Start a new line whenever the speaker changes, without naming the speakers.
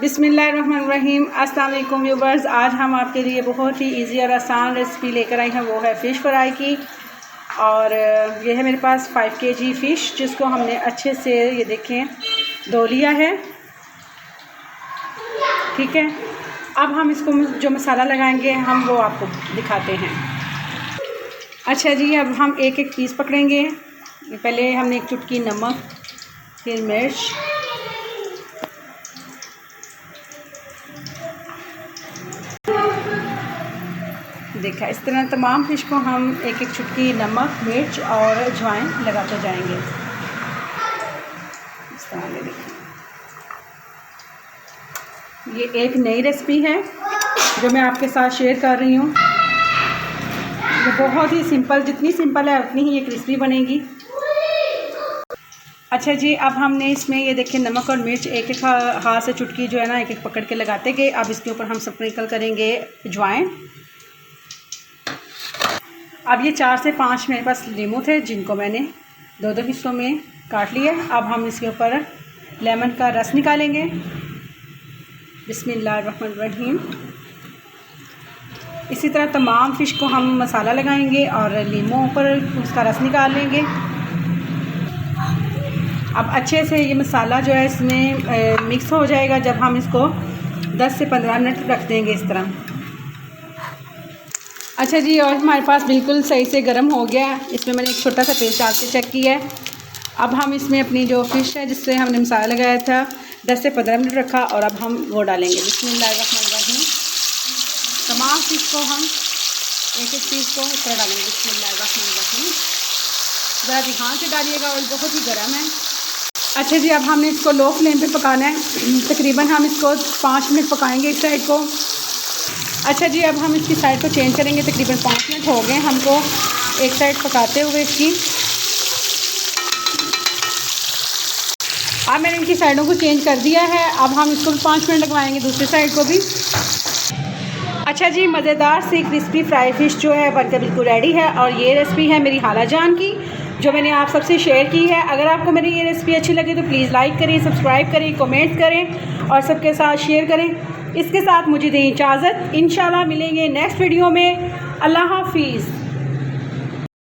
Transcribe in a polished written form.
बिस्मिल्लाहिर्रहमानिर्रहीम। अस्सलाम वालेकुम व्यूवर्स, आज हम आपके लिए बहुत ही इजी और आसान रेसिपी लेकर आई हैं। वो है फ़िश फ्राई की। और ये है मेरे पास 5 kg फ़िश, जिसको हमने अच्छे से ये देखें धो लिया है। ठीक है, अब हम इसको जो मसाला लगाएंगे हम वो आपको दिखाते हैं। अच्छा जी, अब हम एक एक पीस पकड़ेंगे। पहले हमने एक चुटकी नमक, फिर मिर्च, देखा इस तरह तमाम फ़िश को हम एक एक चुटकी नमक, मिर्च और अजवाइन लगाते जाएंगे। इस तरह से देखिए, ये एक नई रेसिपी है जो मैं आपके साथ शेयर कर रही हूँ। ये बहुत ही सिंपल, जितनी सिंपल है उतनी ही ये क्रिस्पी बनेगी। अच्छा जी, अब हमने इसमें ये देखिए नमक और मिर्च एक एक हाथ से चुटकी जो है ना एक एक पकड़ के लगाते गए। अब इसके ऊपर हम स्प्रिंकल करेंगे अजवाइन। अब ये 4 से 5 मेरे पास नींबू थे, जिनको मैंने 2-2 हिस्सों में काट लिया। अब हम इसके ऊपर लेमन का रस निकालेंगे। बिस्मिल्लाहिर्रहमानिर्रहीम। इसी तरह तमाम फ़िश को हम मसाला लगाएंगे और नींबू पर उसका रस निकाल लेंगे। अब अच्छे से ये मसाला जो है इसमें मिक्स हो जाएगा जब हम इसको 10 से 15 मिनट रख देंगे इस तरह। अच्छा जी, और हमारे पास बिल्कुल सही से गर्म हो गया। इसमें मैंने एक छोटा सा पेस्ट डाल के चेक किया है। अब हम इसमें अपनी जो फ़िश है जिससे हमने मसाला लगाया था 10 से 15 मिनट रखा, और अब हम वो डालेंगे। बिस्मिल्लाहिर्रहमानिर्रहीम। तमाम फ़िश को हम एक एक पीस को इस तरह डालेंगे। बिस्मिल्लाहिर्रहमानिर्रहीम। ज़रा ध्यान से डालिएगा और बहुत ही गर्म है। अच्छा जी, अब हमने इसको लो फ्लेम पे पकाना है। तकरीबन हम इसको 5 मिनट पकाएंगे इस साइड को। अच्छा जी, अब हम इसकी साइड को चेंज करेंगे। तकरीबन 5 मिनट हो गए हमको एक साइड पकाते हुए इसकी। अब मैंने इनकी साइडों को चेंज कर दिया है। अब हम इसको 5 मिनट लगवाएंगे दूसरी साइड को भी। अच्छा जी, मज़ेदार सी क्रिस्पी फ्राई फ़िश जो है बनकर बिल्कुल रेडी है। और ये रेसिपी है मेरी खाला जान की, जो मैंने आप सबसे शेयर की है। अगर आपको मेरी ये रेसिपी अच्छी लगे तो प्लीज़ लाइक करें, सब्सक्राइब करें, कमेंट करें और सबके साथ शेयर करें। इसके साथ मुझे दें इजाज़त। इंशाल्लाह मिलेंगे नेक्स्ट वीडियो में। अल्लाह हाफ़िज़।